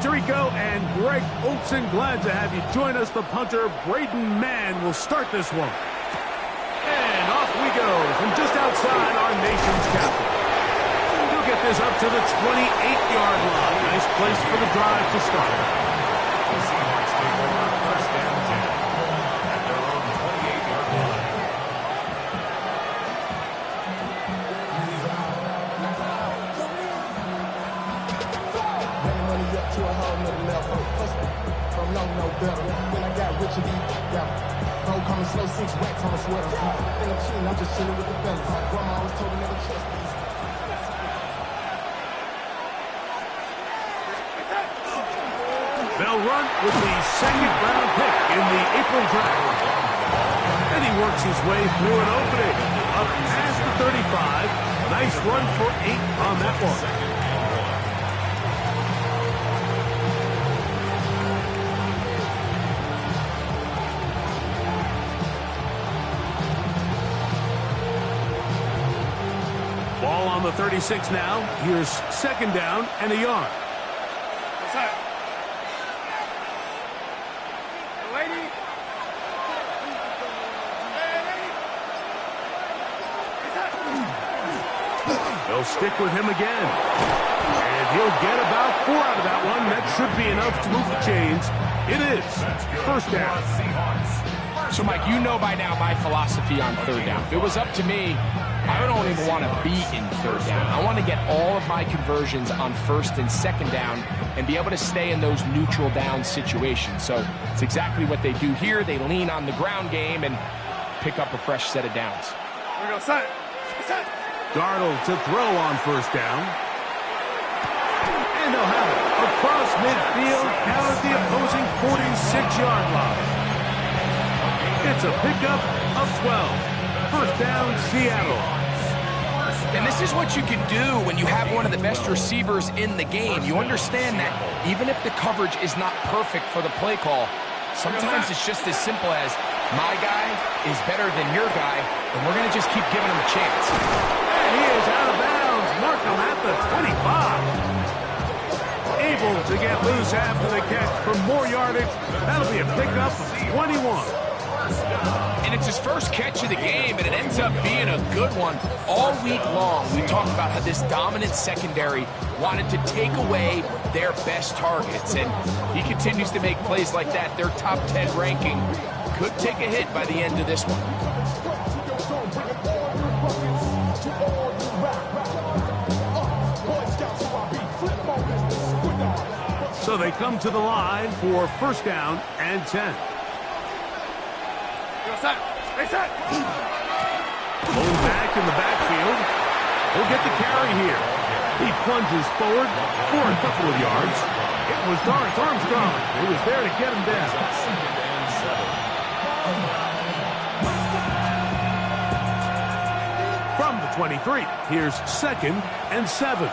Tirico and Greg Olson, glad to have you join us. The punter, Braden Mann, will start this one. And off we go from just outside our nation's capital. He'll get this up to the 28-yard line. Nice place for the drive to start. When I got rich and whole coming slow, 6 racks on a sweater. Think I'm cheating, I'm just chilling with the fellas. Grandma always told me never trust these. They'll run with the second-round pick in the April draft. And he works his way through an opening. Up past the 35. Nice run for 8 on that one. Ball on the 36 now. Here's second down and a yard. What's that? Lady? They'll stick with him again. And he'll get about 4 out of that one. That should be enough to move the chains. It is first down. So, Mike, you know by now my philosophy on third down. If it was up to me, I don't even want to be in third down. I want to get all of my conversions on first and second down and be able to stay in those neutral down situations. So it's exactly what they do here. They lean on the ground game and pick up a fresh set of downs. Here we go, set. Set. Darnold to throw on first down. And they'll have it across midfield, down at the opposing 46-yard line. It's a pickup of 12. First down, Seattle. And this is what you can do when you have one of the best receivers in the game. You understand that even if the coverage is not perfect for the play call, sometimes it's just as simple as my guy is better than your guy, and we're going to just keep giving him a chance. And he is out of bounds. Markham at the 25. Able to get loose after the catch for more yardage. That'll be a pickup of 21. And it's his first catch of the game, and it ends up being a good one. All week long, we talked about how this dominant secondary wanted to take away their best targets. And he continues to make plays like that. Their top 10 ranking could take a hit by the end of this one. So they come to the line for first down and 10. Set. Stay set. Going back in the backfield. He'll get the carry here. He plunges forward for a couple of yards. It was Dorrance Armstrong who was there to get him down. From the 23, here's second and 7.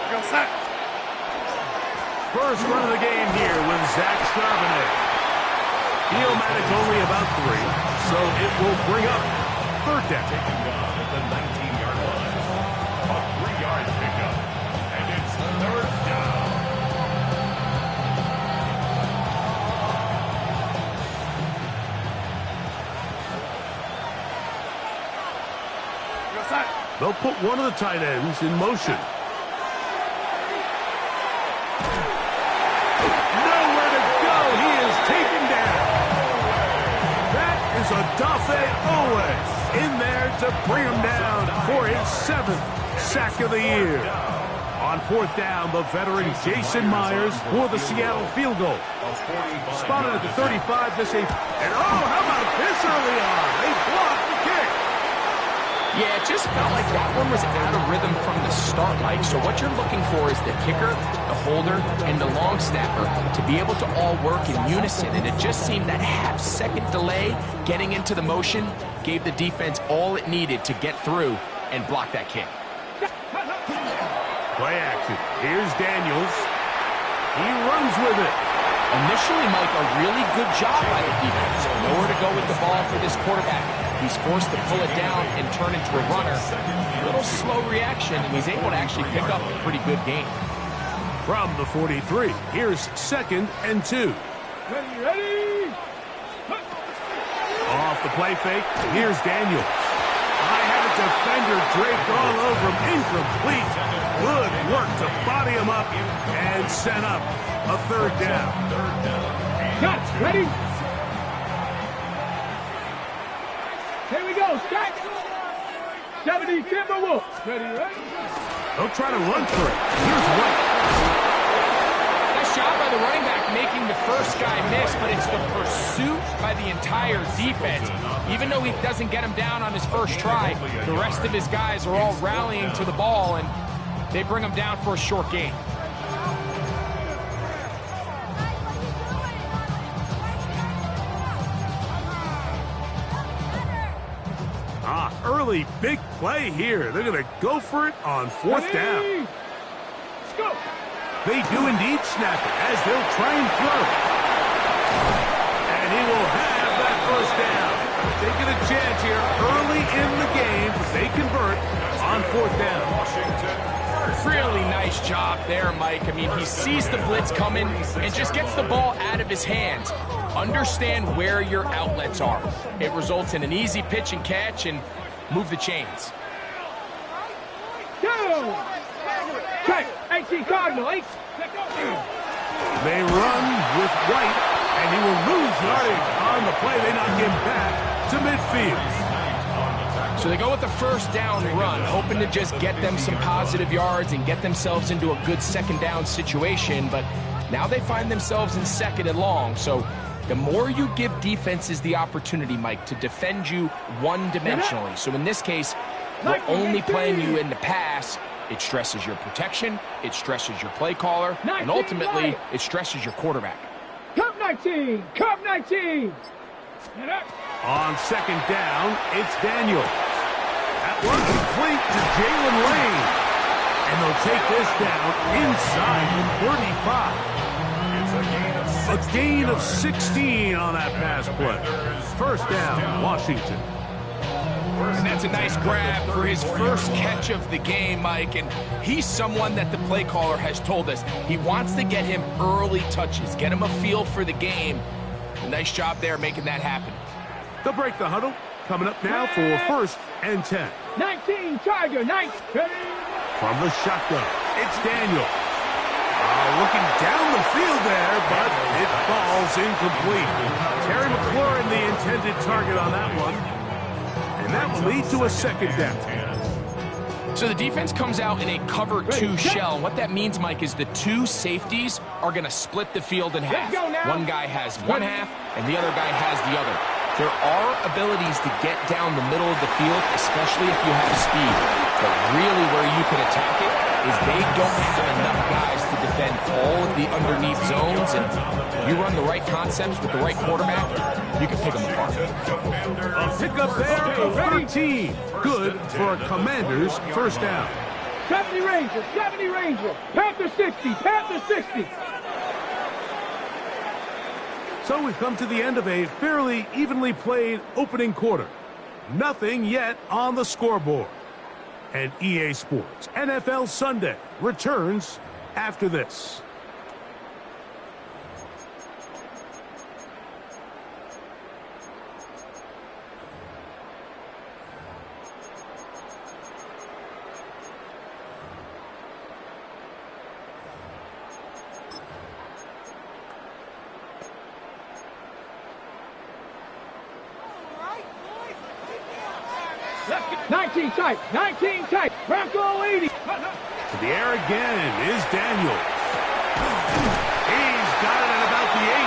Go set. First run of the game here with Zach Charbonnet. He'll manage only about 3, so it will bring up third down. Taking off at the 19-yard line. A 3-yard pickup, and it's third down. Go set. They'll put one of the tight ends in motion. Nowhere to go. He is taken down. Odafe Owe in there to bring him down for his 7th sack of the year. On fourth down, the veteran Jason Myers for the Seattle field goal. Spotted at the 35, this and how about this early on? They blocked the kick. Yeah, it just felt like that one was out of rhythm from the start, Mike. So what you're looking for is the kicker, the holder, and the long snapper to be able to all work in unison. And it just seemed that half-second delay getting into the motion gave the defense all it needed to get through and block that kick. Play action. Here's Daniels. He runs with it. Initially, Mike, a really good job by the defense. Nowhere to go with the ball for this quarterback. He's forced to pull it down and turn into a runner. A little slow reaction, and he's able to actually pick up a pretty good game. From the 43, here's 2nd and 2. Ready. Off the play fake, here's Daniels. I had a defender draped all over him, incomplete. Good work to body him up and set up a 3rd down. Cut. Ready. Here we go. Strike. 70 Timberwolves. Ready. Don't try to run for it. Here's White. Nice job by the running back making the first guy miss, but it's the pursuit by the entire defense. Even though he doesn't get him down on his first try, the rest of his guys are all rallying to the ball, and they bring him down for a short gain. Early big play here. They're going to go for it on 4th down. Let's go. They do indeed snap it as they'll try and throw. And he will have that 1st down. They get a chance here early in the game. They convert on 4th down. Really nice job there, Mike. I mean, he sees the blitz coming and just gets the ball out of his hands. Understand where your outlets are. It results in an easy pitch and catch and move the chains. Go. Check. 18 Cardinal. 8. They run with White, and he will lose yardage on the play. They knock him back to midfield. So they go with the 1st down run, hoping to just get them some positive yards and get themselves into a good 2nd down situation, but now they find themselves in 2nd and long. So the more you give defenses the opportunity, Mike, to defend you one-dimensionally. So in this case, we're only playing you in the pass. It stresses your protection, it stresses your play caller, and ultimately, it stresses your quarterback. Cup 19. Cup 19. On 2nd down, it's Daniels. That one complete to Jalen Lane. And they'll take this down inside the 35. A gain of 16 on that pass play. 1st down, Washington. And that's a nice grab for his first catch of the game, Mike. And he's someone that the play caller has told us he wants to get him early touches, get him a feel for the game. A nice job there making that happen. They'll break the huddle. Coming up now for 1st and 10. 19 Tiger. 19. From the shotgun, it's Daniel. Looking down the field there, but it falls incomplete. Terry McLaurin, the intended target on that one. And that will lead to a 2nd down. So the defense comes out in a cover 2 shell. What that means, Mike, is the 2 safeties are going to split the field in half. One guy has one half, and the other guy has the other. There are abilities to get down the middle of the field, especially if you have speed. But really where you can attack it is they don't have enough guys to defend all of the underneath zones. And you run the right concepts with the right quarterback, you can pick them apart. A pickup there of 13. Good for a Commander's 1st down. 70 Ranger. 70 Ranger. Panther 60. Panther 60. So we've come to the end of a fairly evenly played opening quarter. Nothing yet on the scoreboard. And EA Sports NFL Sunday returns after this. Let's 19 tight. 19 tight. Bronco 80. To the air again is Daniels. He's got it at about the 8.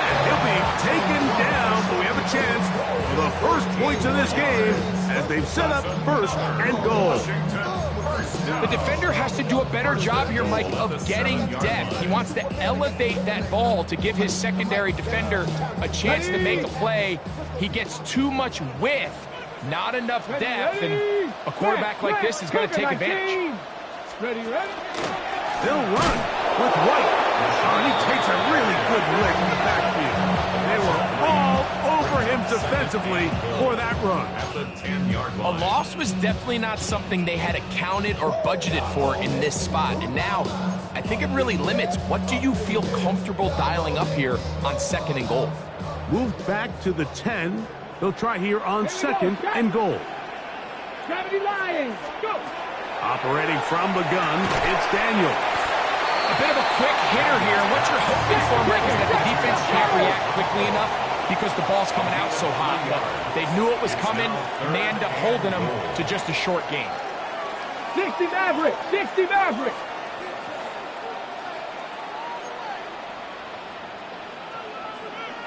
And he'll be taken down, but we have a chance for the first points of this game as they've set up 1st and goal. The defender has to do a better job here, Mike, of getting depth. He wants to elevate that ball to give his secondary defender a chance to make a play. He gets too much width, not enough depth, and a quarterback like this is going to take advantage. Ready. They'll run with White. And he takes a really good lick in the backfield. They were all over him defensively for that run. A loss was definitely not something they had accounted or budgeted for in this spot, and now I think it really limits what do you feel comfortable dialing up here on 2nd and goal. Moved back to the 10. They'll try here on 2nd and goal. Gravity Lions, go! Operating from the gun, it's Daniel. A bit of a quick hitter here. What you're hoping for, Mike, is that the defense can't react quickly enough because the ball's coming out so hot. But they knew it was coming, and they end up holding them to just a short game. 60 Maverick, 60 Maverick.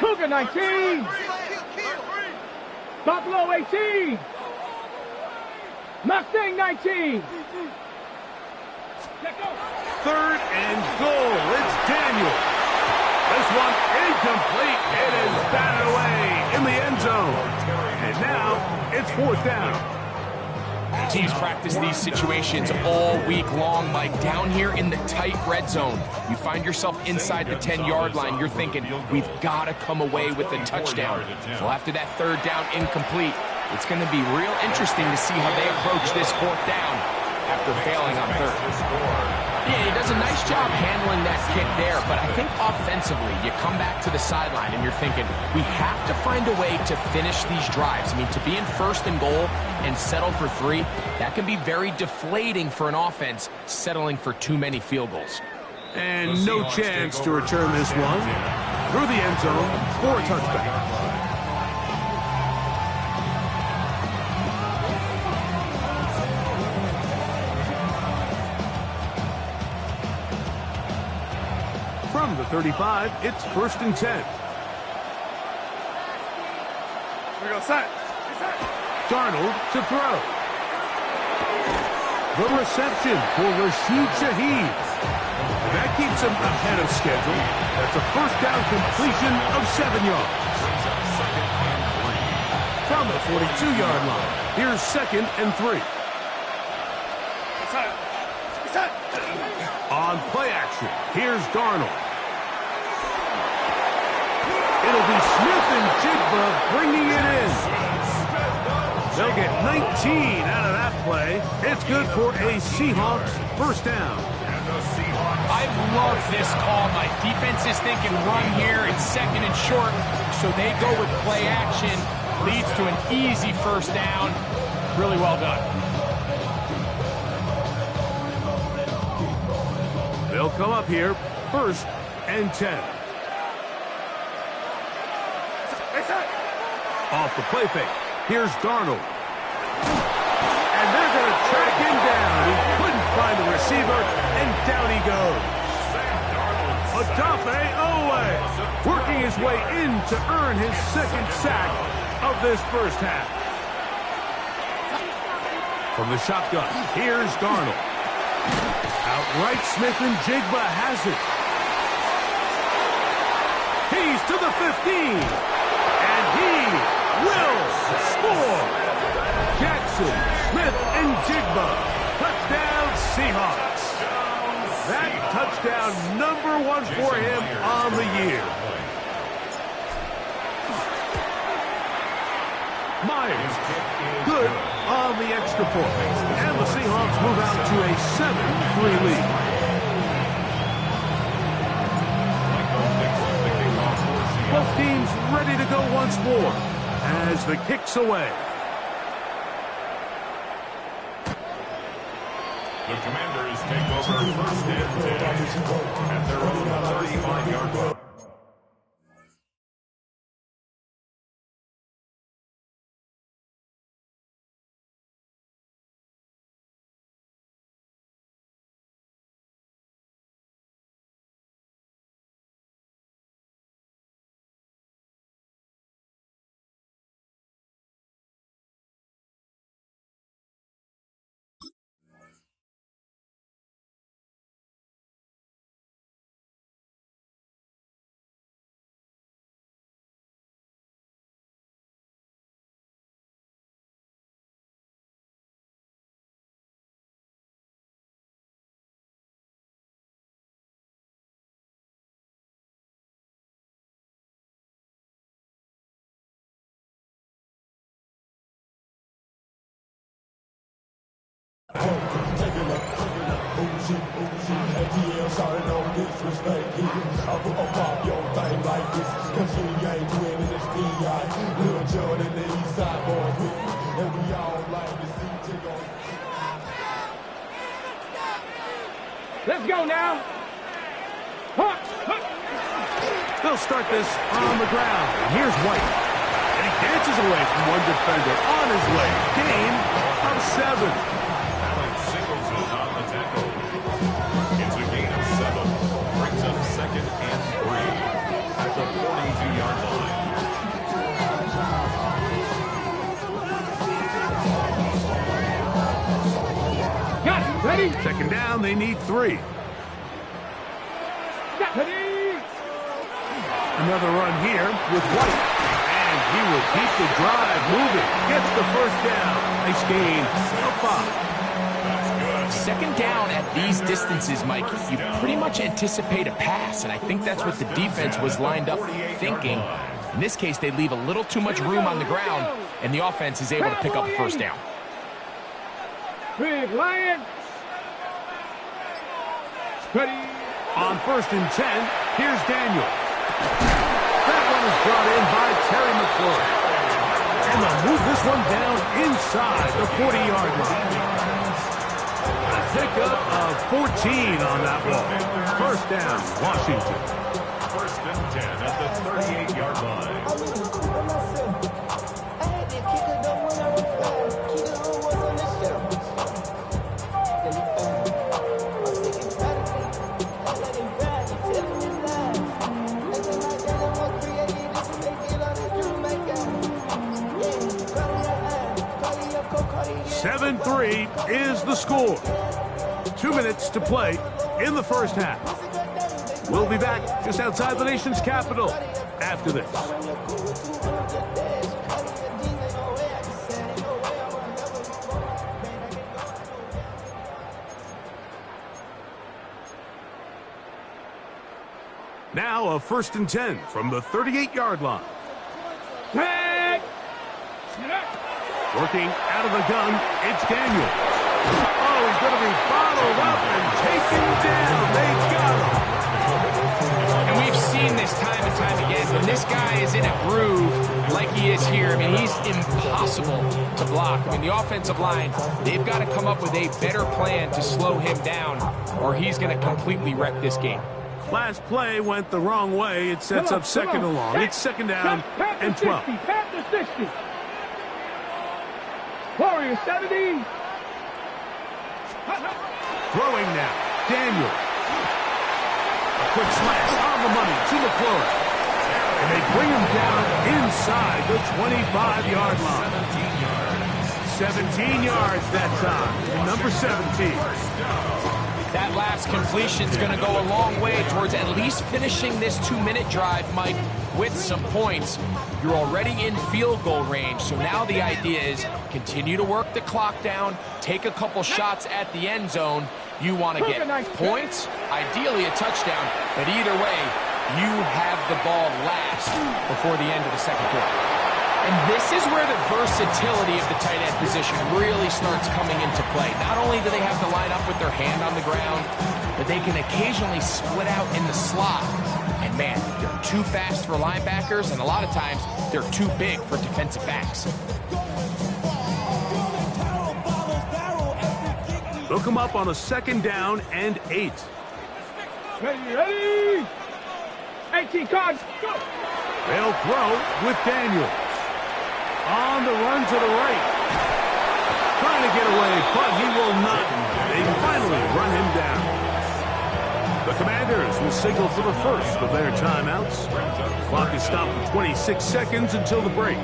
Cougar 19. Buffalo 18. Mustang 19. 3rd and goal. It's Daniel. This one incomplete. It is batted away in the end zone. And now it's 4th down. Teams practice these situations all week long, Mike. Down here in the tight red zone, you find yourself inside the 10-yard line. You're thinking, we've got to come away with a touchdown. Well, after that 3rd down incomplete, it's going to be real interesting to see how they approach this 4th down after failing on 3rd. Yeah, he does a nice job handling that kick there, but I think offensively, you come back to the sideline and you're thinking, we have to find a way to finish these drives. I mean, to be in 1st and goal and settle for 3, that can be very deflating for an offense settling for too many field goals. And no chance to return this one through the end zone for a touchback. From the 35, it's 1st and 10. We go set. Darnold to throw. The reception for Rashid Shaheed. That keeps him ahead of schedule. That's a 1st down completion of 7 yards. From the 42-yard line, here's 2nd and 3. On play action, here's Darnold. It'll be Smith and Jigba bringing it in. They'll get 19 out of that play. It's good for a Seahawks 1st down. I love this call. My defense is thinking run here. It's 2nd and short, so they go with play action. Leads to an easy 1st down. Really well done. They'll come up here 1st and 10. Off the play fake. Here's Darnold. And they're going to track him down. He couldn't find the receiver, and down he goes. Odafe Owe working his way in to earn his 2nd sack of this 1st half. From the shotgun, here's Darnold. Outright Smith and Jigba has it. He's to the 15. And he will score. Jackson, Smith, and Jigba. Touchdown Seahawks. That touchdown #1 for him on the year. Myers, good on the extra point. And the Seahawks move out to a 7-3 lead. Both teams ready to go once more as the kick's away. The Commanders take over 1st and 10 at their own 35-yard line. Uzi, ATL, sorry, no disrespect. I'll pop your thing like this, cause you ain't winning, it's me. Lil Jordan, the East Side boys with me, and we all like to see Jigga. Let's go now. They'll start this on the ground. And here's White. And he dances away from one defender on his way. Gain of 7. Alex Singleton on the tackle. It's a gain of 7. Brings up 2nd and 3 at the 42-yard line. Got it. Ready? 2nd down, they need 3. Got it. Another run here with White. And he will keep the drive moving. Gets the 1st down. Nice gain of 5. 2nd down at these distances, Mike, you pretty much anticipate a pass, and I think that's what the defense was lined up thinking. In this case, they leave a little too much room on the ground, and the offense is able to pick up a 1st down. Big Lion. Ready. On 1st and 10, here's Daniel. That one is brought in by Terry McClure. And they'll move this one down inside the 40-yard line. A pickup of 14 on that ball. 1st down, Washington. 1st and 10 at the 38-yard line. Seven 3 is the score. 2 minutes to play in the 1st half. We'll be back just outside the nation's capital after this. Now a 1st and 10 from the 38-yard line. Working out of the gun, it's Daniel. Oh, he's going to be bottled up and taken down. They got him. And we've seen this time and time again. When this guy is in a groove like he is here, I mean, he's impossible to block. I mean, the offensive line, they've got to come up with a better plan to slow him down, or he's going to completely wreck this game. Last play went the wrong way. It sets up 2nd and long. It's 2nd down and 12. Panther 60. Warrior 70. Throwing now. Daniel. A quick slash on the money to McClure. And they bring him down inside the 25-yard line. 17 yards that time. Number 17. That last completion is going to go a long way towards at least finishing this 2-minute drive, Mike, with some points. You're already in field goal range, so now the idea is continue to work the clock down, take a couple shots at the end zone. You want to get points, ideally a touchdown, but either way, you have the ball last before the end of the 2nd quarter. And this is where the versatility of the tight end position really starts coming into play. Not only do they have to line up with their hand on the ground, but they can occasionally split out in the slot. And man, they're too fast for linebackers, and a lot of times they're too big for defensive backs. Look him up on a 2nd down and 8. Ready. 18 cards. Go. They'll throw with Daniel. On the run to the right. Trying to get away, but he will not. They finally run him down. The Commanders will signal for the 1st of their timeouts. Clock is stopped for 26 seconds until the break.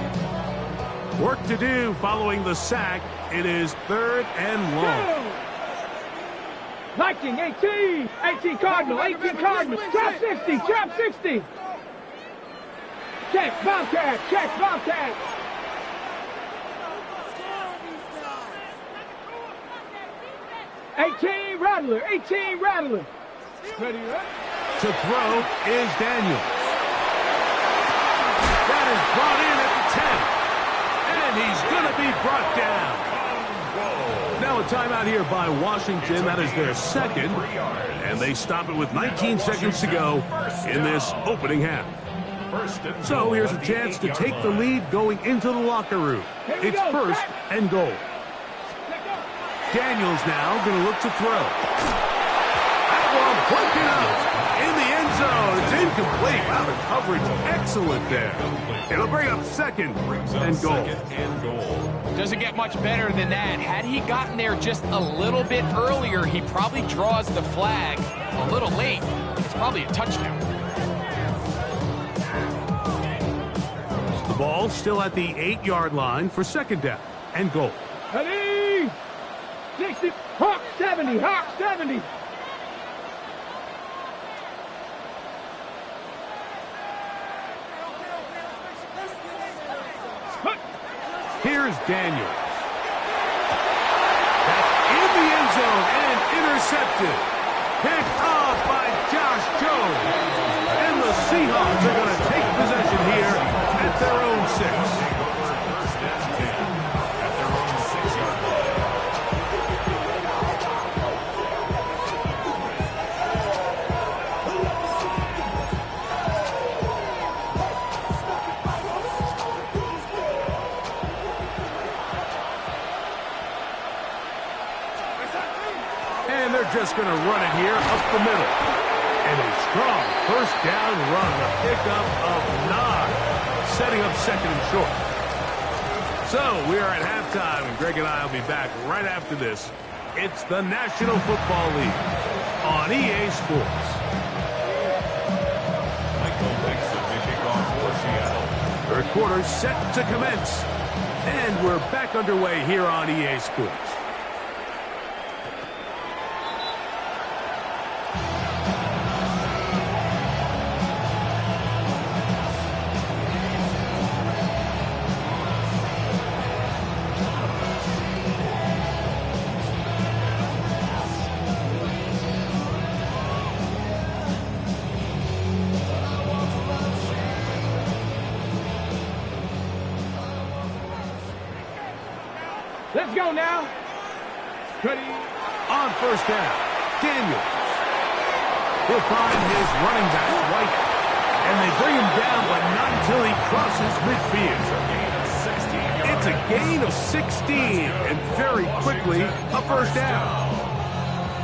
Work to do following the sack. It is 3rd and long. 19, 18. 18 Cardinal. 18 Cardinal. Trap 60. Trap 60. Check. Bobcat. Check. Bobcat. 18 Rattler, 18 Rattler. Ready, right? To throw is Daniel. That is brought in at the 10. And he's going to be brought down. Now So a timeout here by Washington. That is their second. And they stop it with 19 seconds to go in this opening half. So here's a chance to take the lead going into the locker room. It's first and goal. Daniels now going to look to throw. That one broken up in the end zone. It's incomplete. Wow, the coverage excellent there. It'll bring up second and goal. Doesn't get much better than that. Had he gotten there just a little bit earlier, he probably draws the flag a little late. It's probably a touchdown. The ball still at the 8-yard line for second down and goal. Ready? 60, Hawk 70, Hawk 70. Here's Daniels. That's in the end zone and intercepted. Picked off by Josh Jones. And the Seahawks are going to take possession here at their own 6. And they're just going to run it here up the middle. And a strong first down run, a pickup of 9, setting up second and short. So we are at halftime, and Greg and I will be back right after this. It's the National Football League on EA Sports. Michael Mixon to kick off for Seattle. Third quarter set to commence. And we're back underway here on EA Sports. Let's go now. Ready? On first down, Daniels. He'll find his running back, White. And they bring him down, but not until he crosses midfield. It's a gain of 16, and very quickly, a first down.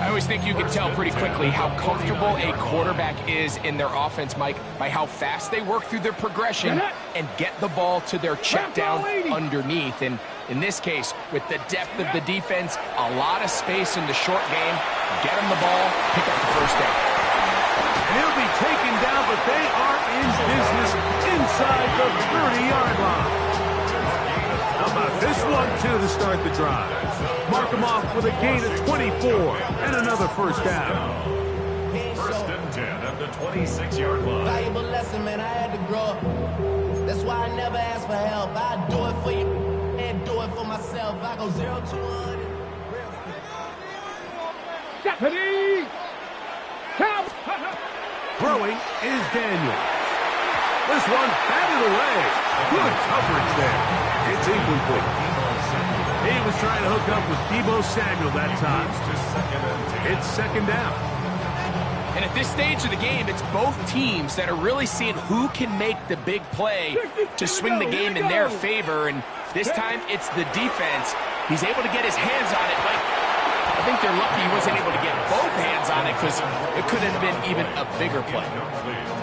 I always think you can tell pretty quickly how comfortable a quarterback is in their offense, Mike, by how fast they work through their progression and get the ball to their check down underneath. And in this case, with the depth of the defense, a lot of space in the short game, get them the ball, pick up the first down. And he'll be taken down, but they are in business inside the 30-yard line. How about this one, too, to start the drive? Mark him off with a gain of 24 and another first down. First and 10 at the 26-yard line. Valuable lesson, man. I had to grow up. That's why I never ask for help. I do it for you and do it for myself. I go 0 to 100. Deputy! Count! Throwing is Daniel. This one batted away. Good coverage there. It's incomplete. He was trying to hook up with Deebo Samuel that time. It's second down. And at this stage of the game, it's both teams that are really seeing who can make the big play to swing the game in their favor. And this time, it's the defense. He's able to get his hands on it, but I think they're lucky he wasn't able to get both hands on it because it could have been even a bigger play.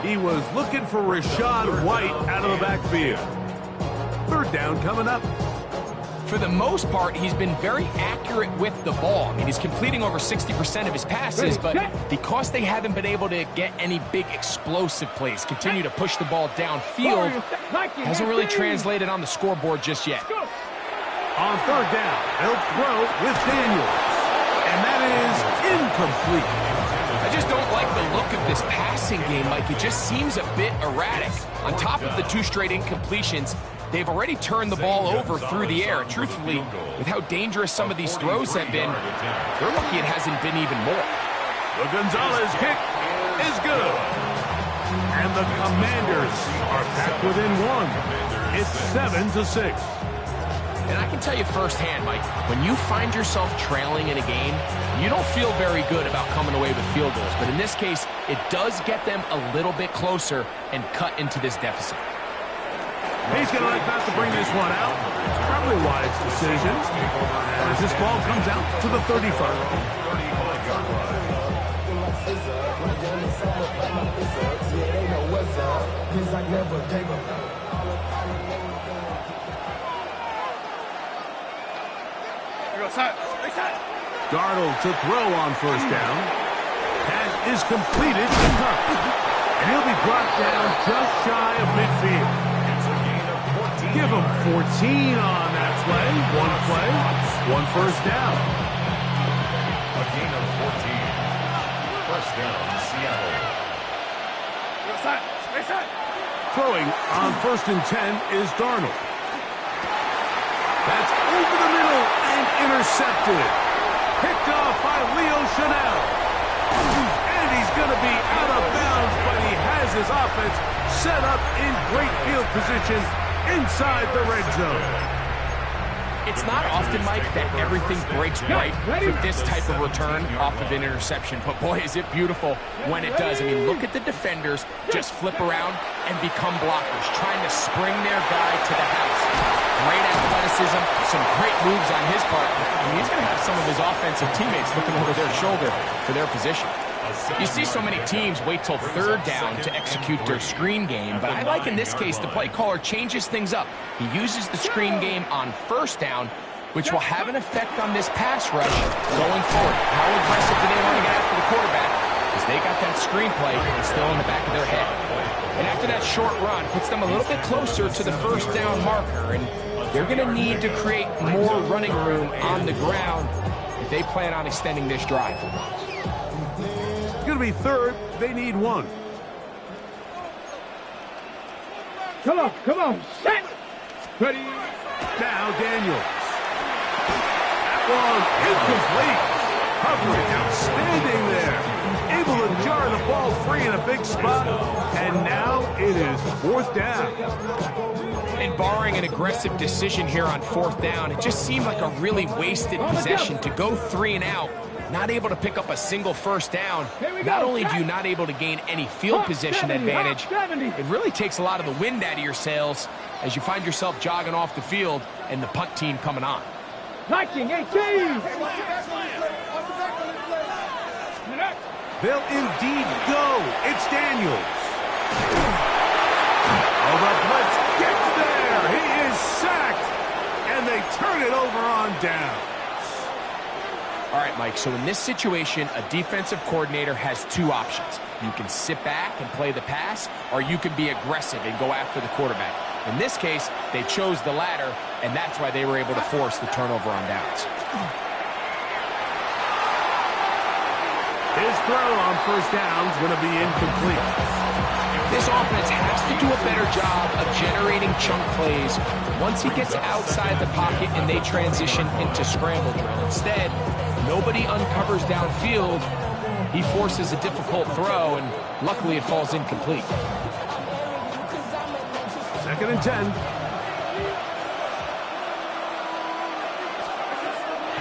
He was looking for Rashad White out of the backfield. Third down coming up. For the most part, he's been very accurate with the ball. I mean, he's completing over 60% of his passes, but because they haven't been able to get any big explosive plays, continue to push the ball downfield, hasn't really translated on the scoreboard just yet. On third down, they'll throw with Daniels. And that is incomplete. I just don't like the look of this passing game, Mike. It just seems a bit erratic. On top of the 2 straight incompletions, they've already turned the ball over through the air. Truthfully, with how dangerous some of these throws have been, they're lucky it hasn't been even more. The Gonzalez kick is good. And the Commanders are back within 1. It's 7-6. And I can tell you firsthand, Mike, when you find yourself trailing in a game, you don't feel very good about coming away with field goals. But in this case, it does get them a little bit closer and cut into this deficit. He's going to like not to bring this one out. Probably a wise decision. As this ball comes out to the 35. Darnold to throw on first down. Pass is completed and caught. And he'll be brought down just shy of midfield. Give him 14 on that play. One first down. A gain of 14. First down, Seattle. Throwing on 1st and 10 is Darnold. That's over the middle and intercepted. Picked off by Leo Chanel. And he's going to be out of bounds, but he has his offense set up in great field position inside the red zone. It's not often, Mike, that everything breaks right for this type of return off of an interception. But boy, is it beautiful when it does. I mean, look at the defenders just flip around and become blockers, trying to spring their guy to the house. Great athleticism, some great moves on his part. I mean, he's going to have some of his offensive teammates looking over their shoulder for their position. You see so many teams wait till 3rd down to execute their screen game, but I like in this case the play caller changes things up. He uses the screen game on 1st down, which will have an effect on this pass rush going forward. How aggressive do they want to get after the quarterback? Because they got that screenplay still in the back of their head. And after that short run, puts them a little bit closer to the 1st down marker, and they're going to need to create more running room on the ground if they plan on extending this drive. It's going to be 3rd. They need 1. Come on. Set. Ready. Now Daniels. That one incomplete. Coverage outstanding there. Able to jar the ball free in a big spot. And now it is 4th down. And barring an aggressive decision here on 4th down, it just seemed like a really wasted possession to go 3 and out. Not able to pick up a single 1st down. Not only do you not able to gain any field position advantage, it really takes a lot of the wind out of your sails as you find yourself jogging off the field and the punt team coming on. 19, 18. They'll indeed go. It's Daniels. Oh, the blitz gets there. He is sacked. And they turn it over on down. All right, Mike, so in this situation, a defensive coordinator has 2 options. You can sit back and play the pass, or you can be aggressive and go after the quarterback. In this case, they chose the latter, and that's why they were able to force the turnover on downs. His throw on 1st down is going to be incomplete. This offense has to do a better job of generating chunk plays once he gets outside the pocket and they transition into scramble drill. Instead, nobody uncovers downfield. He forces a difficult throw, and luckily it falls incomplete. 2nd and 10.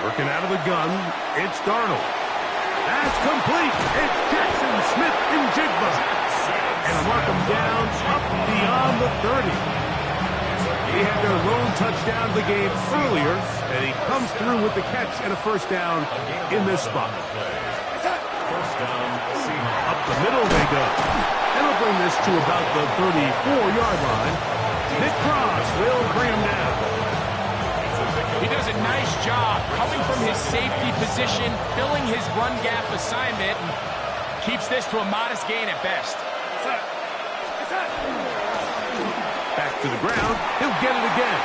Working out of the gun, it's Darnold. That's complete. It's Jackson Smith and Jigba. And mark him down up beyond the 30. They had their lone touchdown of the game earlier, and he comes through with the catch and a 1st down in this spot. First down, Seahawks. Up the middle they go. And they'll bring this to about the 34-yard line. Nick Cross will bring him down. He does a nice job coming from his safety position, filling his run gap assignment, and keeps this to a modest gain at best. Back to the ground. He'll get it again.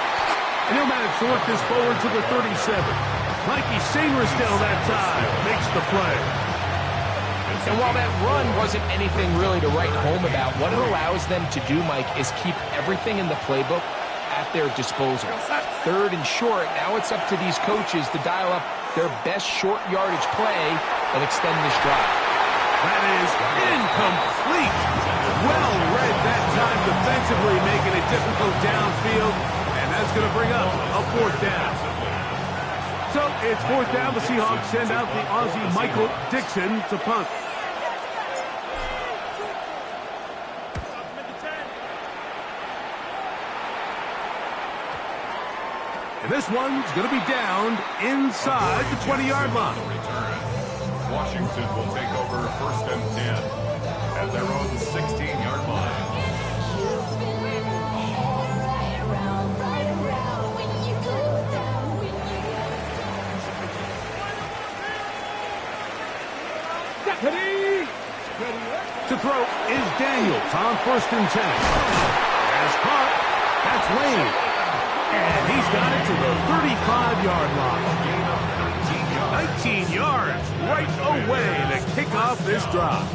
And he'll manage to work this forward to the 37. Mikey Sainristel that time makes the play. And while that run wasn't anything really to write home about, what it allows them to do, Mike, is keep everything in the playbook at their disposal. 3rd and short, now it's up to these coaches to dial up their best short yardage play and extend this drive. That is incomplete. Well read that time defensively, making it difficult downfield. And That's going to bring up a fourth down. So it's fourth down. The Seahawks send out the Aussie Michael Dixon to punt. And this one's going to be downed inside the 20-yard line. Washington will take over first and 10 at their own 16-yard line. To throw is Daniels on first and 10. As caught, that's Lane. And he's got it to the 35-yard line. 19 yards right away to kick off this drive.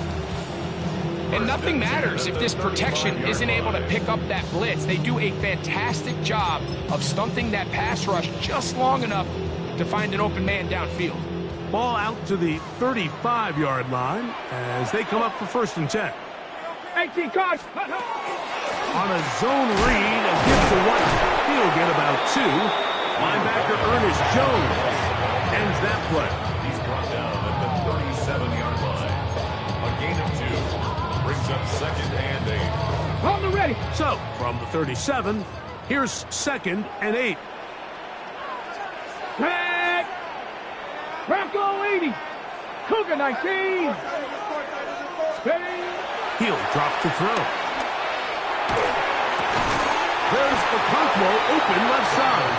And nothing matters if this protection isn't able to pick up that blitz. They do a fantastic job of stunting that pass rush just long enough to find an open man downfield. Ball out to the 35-yard line as they come up for first and 10. 18 cards. On a zone read, a give to White. He'll get about 2. Linebacker Ernest Jones ends that play. He's brought down at the 37-yard line. A gain of 2 brings up second and 8. On the ready. So, from the 37, here's second and 8. Tag. Bronco 80. Cougar 19. Steady. He'll drop to throw. There's the Conquo open left side.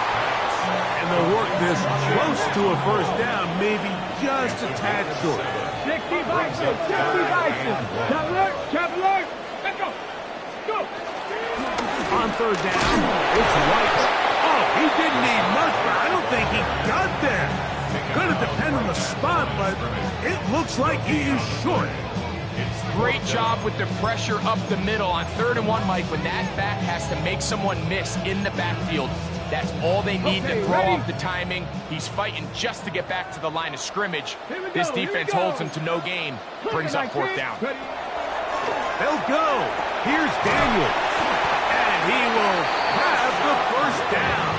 And they'll work this close to a first down, maybe just a tad short. 60 Bison. 60 Bison. Cap alert. Cap alert. Let's go. Go. On third down, it's White. Oh, he didn't need much, but I don't think he got there. Going to depend on the spot, but it looks like he is short. Great job with the pressure up the middle on 3rd and 1, Mike. When that back has to make someone miss in the backfield, that's all they need to throw off the timing. He's fighting just to get back to the line of scrimmage. This defense holds him to no gain, brings up fourth down. They'll go. Here's Daniels. And he will have the first down.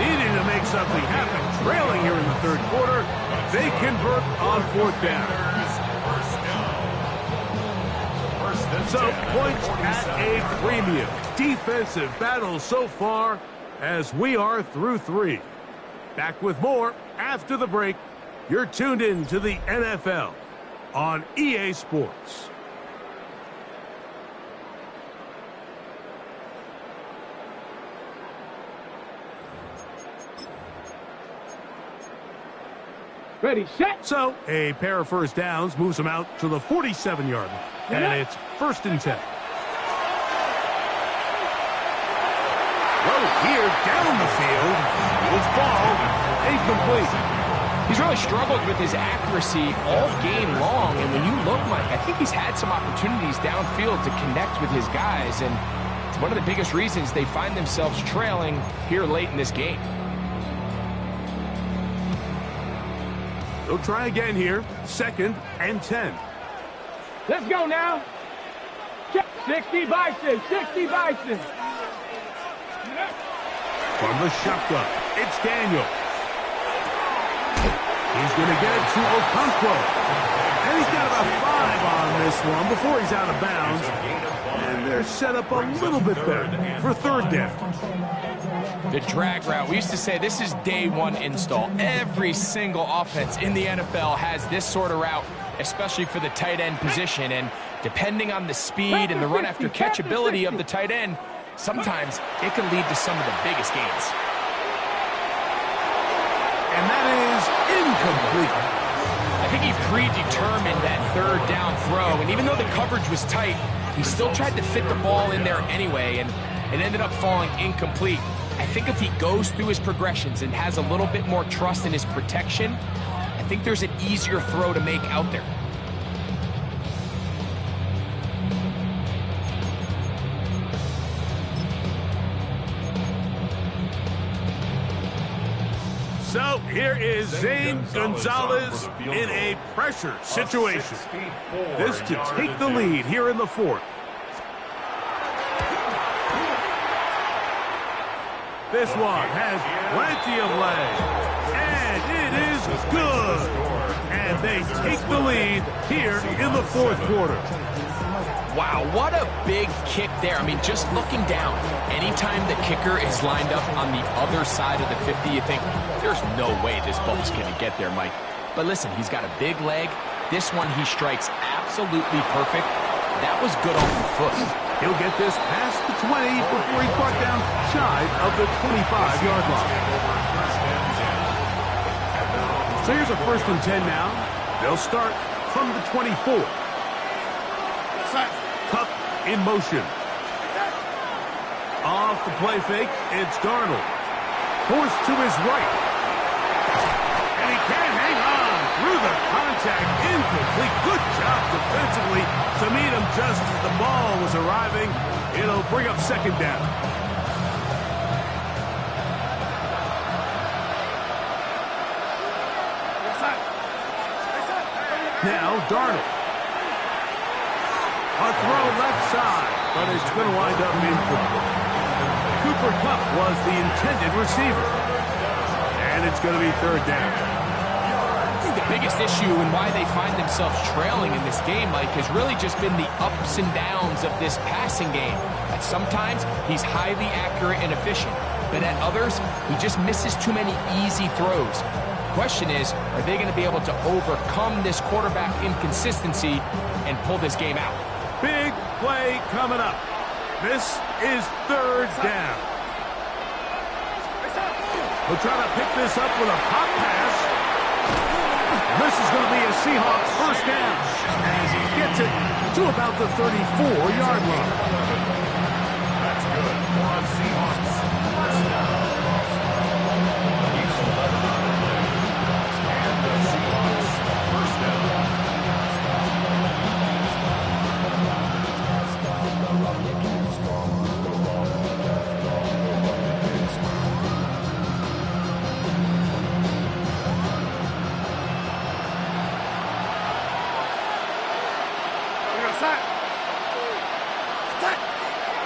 Needing to make something happen. Trailing here in the third quarter. They convert on fourth down. So points at a premium. Defensive battle so far as we are through 3. Back with more after the break. You're tuned in to the NFL on EA Sports. Ready, set. So a pair of first downs moves them out to the 47-yard line. And it's first and 10. Throw here down the field. Will fall. Incomplete. He's really struggled with his accuracy all game long. And when you look, Mike, I think he's had some opportunities downfield to connect with his guys. And it's one of the biggest reasons they find themselves trailing here late in this game. They'll try again here. Second and 10. Let's go now. 60 Bison. 60 Bison. From the shotgun, it's Daniel. He's going to get it to Okonkwo. And he's got about 5 on this one before he's out of bounds. And they're set up a little bit better for third down. The drag route. We used to say this is day 1 install. Every single offense in the NFL has this sort of route, especially for the tight end position. And depending on the speed and the run after catch ability of the tight end, sometimes it can lead to some of the biggest gains. And that is incomplete. I think he predetermined that third down throw. And even though the coverage was tight, he still tried to fit the ball in there anyway. And it ended up falling incomplete. I think if he goes through his progressions and has a little bit more trust in his protection, I think there's an easier throw to make out there. So here is Zane Gonzalez in a pressure situation. This to take the lead here in the fourth. This one has plenty of leg. And it is good. And they take the lead here in the fourth quarter. Wow, what a big kick there. I mean, just looking down, anytime the kicker is lined up on the other side of the 50, you think, there's no way this ball's going to get there, Mike. But listen, he's got a big leg. This one he strikes absolutely perfect. That was good off the foot. He'll get this past the 20 before he's brought down shy of the 25-yard line. So here's a 1st and 10 now. They'll start from the 24. Cup in motion. Off the play fake, it's Darnold. Forced to his right. And he can't hang on through the contact. Incomplete. Good job defensively to meet him just as the ball was arriving. It'll bring up 2nd down. Now Darnold. A throw left side, but it's going to wind up incomplete. Cooper Kupp was the intended receiver. And it's going to be 3rd down. I think the biggest issue and why they find themselves trailing in this game, Mike, has really just been the ups and downs of this passing game. At sometimes, he's highly accurate and efficient, but at others, he just misses too many easy throws. Question is, are they going to be able to overcome this quarterback inconsistency and pull this game out? Big play coming up. This is 3rd down. We'll try to pick this up with a pop pass. This is going to be a Seahawks 1st down as he gets it to about the 34-yard line. That's good for the Seahawks. 1st down. He's 11 on the play. And the Seahawks 1st down.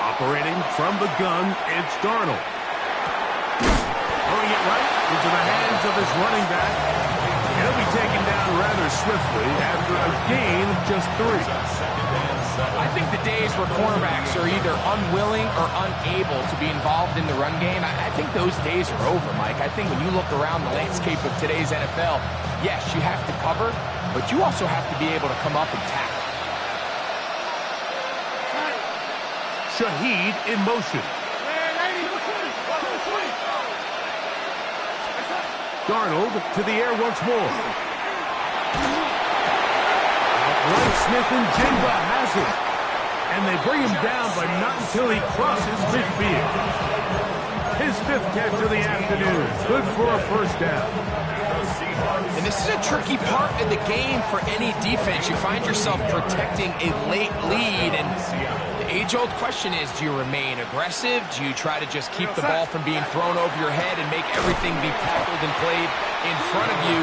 Operating from the gun, it's Darnold. Throwing it right into the hands of his running back. He'll be taken down rather swiftly after a gain of just 3. I think the days where cornerbacks are either unwilling or unable to be involved in the run game, I think those days are over, Mike. I think when you look around the landscape of today's NFL, yes, you have to cover, but you also have to be able to come up and tackle. Shaheed in motion. Darnold to the air once more. Smith and Jigba has it. And they bring him down, but not until he crosses midfield. His 5th catch of the afternoon. Good for a 1st down. And this is a tricky part of the game for any defense. You find yourself protecting a late lead, and the age-old question is, do you remain aggressive? Do you try to just keep the ball from being thrown over your head and make everything be tackled and played in front of you?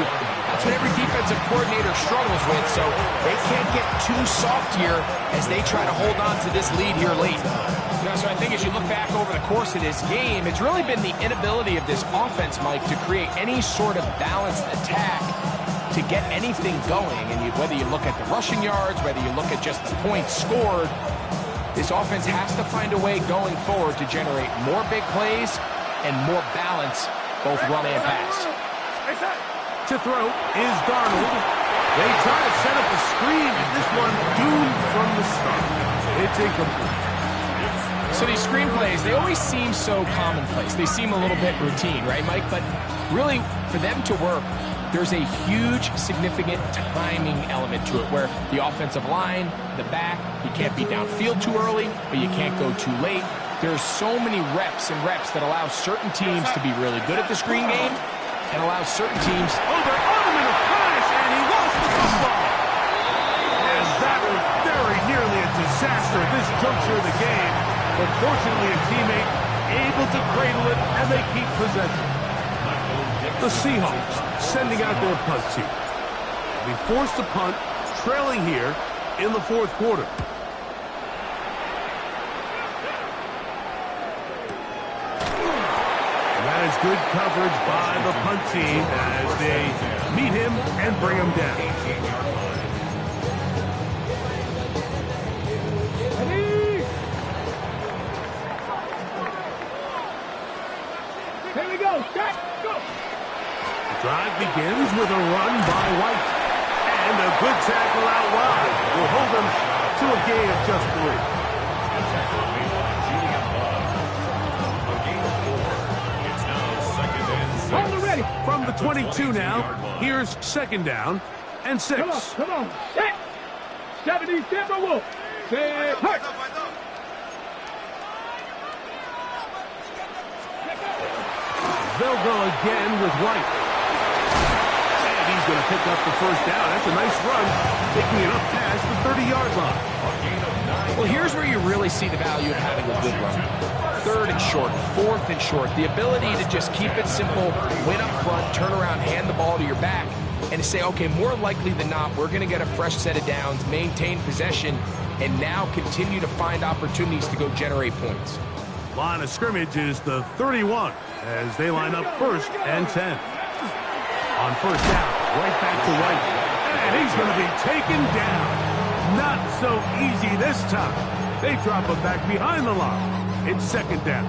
That's what every defensive coordinator struggles with, so they can't get too soft here as they try to hold on to this lead here late. You know, so I think as you look back over the course of this game, it's really been the inability of this offense, Mike, to create any sort of balanced attack to get anything going. And whether you look at the rushing yards, whether you look at just the points scored, this offense has to find a way going forward to generate more big plays and more balance, both run and pass. To throw is Darnold. They try to set up a screen, and this one doomed from the start. It's incomplete. So these screenplays, they always seem so commonplace. They seem a little bit routine, right, Mike? But really, for them to work, there's a huge, significant timing element to it where the offensive line, the back, you can't be downfield too early, but you can't go too late. There's so many reps and reps that allow certain teams to be really good at the screen game and allow certain teams... Over arm in a flash, and he lost the football. And that was very nearly a disaster at this juncture of the game. But fortunately, a teammate able to cradle it, and they keep possession. The Seahawks sending out their punt team. Be forced to punt, trailing here in the 4th quarter. good coverage by the punt team as they meet him and bring him down. Here we go. Start. Go. The drive begins with a run by White. And a good tackle out wide will hold them to a gain of just 3. Hold it ready. From the 22 now, here's 2nd down and 6. Come on. Set. 70 Timberwolves. Set. Hurt. They'll go again with White. And he's going to pick up the 1st down. That's a nice run, taking it up past the 30-yard line. Well, here's where you really see the value of having a good run. 3rd and short, 4th and short. The ability to just keep it simple, win up front, turn around, hand the ball to your back, and to say, okay, more likely than not, we're going to get a fresh set of downs, maintain possession, and now continue to find opportunities to go generate points. Line of scrimmage is the 31 as they line up 1st and 10. On 1st down, right back to White. And he's going to be taken down. Not so easy this time. They drop him back behind the line. It's 2nd down.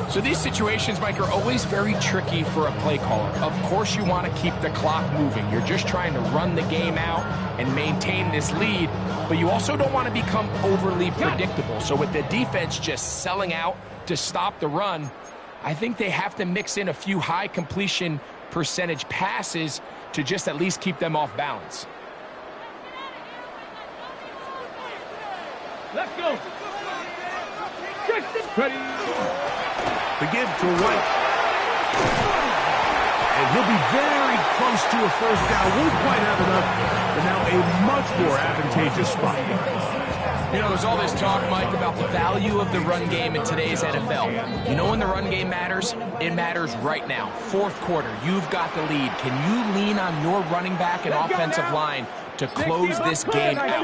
So these situations, Mike, are always very tricky for a play caller. Of course you want to keep the clock moving. You're just trying to run the game out and maintain this lead, but you also don't want to become overly predictable. So with the defense just selling out to stop the run, I think they have to mix in a few high completion percentage passes to just at least keep them off balance. Let's go. Ready. The give to White. And he'll be very close to a 1st down. Won't quite have enough, but now a much more advantageous spot. You know, there's all this talk, Mike, about the value of the run game in today's NFL. You know when the run game matters? It matters right now. 4th quarter, you've got the lead. Can you lean on your running back and offensive line to close this game out?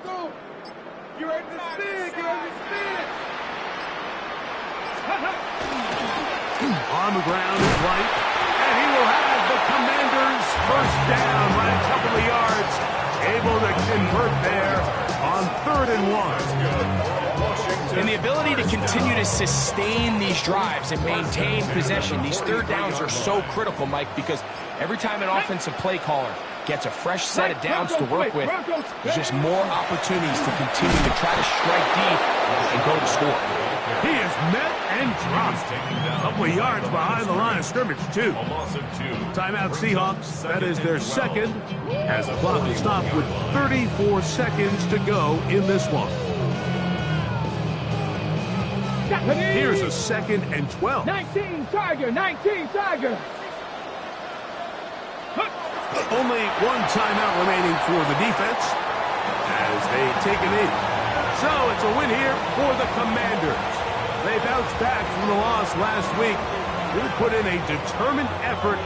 Go. You ready to spin? On the ground is White, and he will have the Commanders' 1st down by a couple of yards. Able to convert there on 3rd and 1. And the ability to continue to sustain these drives and maintain possession, these 3rd downs are so critical, Mike, because every time an offensive play caller gets a fresh set of downs to work with, there's just more opportunities to continue to try to strike deep and go to score. He is met and dropped. A couple of yards behind the line of scrimmage, too. Timeout Seahawks. That is their 2nd, as the clock is stopped with 34 seconds to go in this one. Here's a 2nd and 12. 19 Tiger. Only one timeout remaining for the defense as they take it in. So it's a win here for the Commanders. They bounced back from the loss last week. They put in a determined effort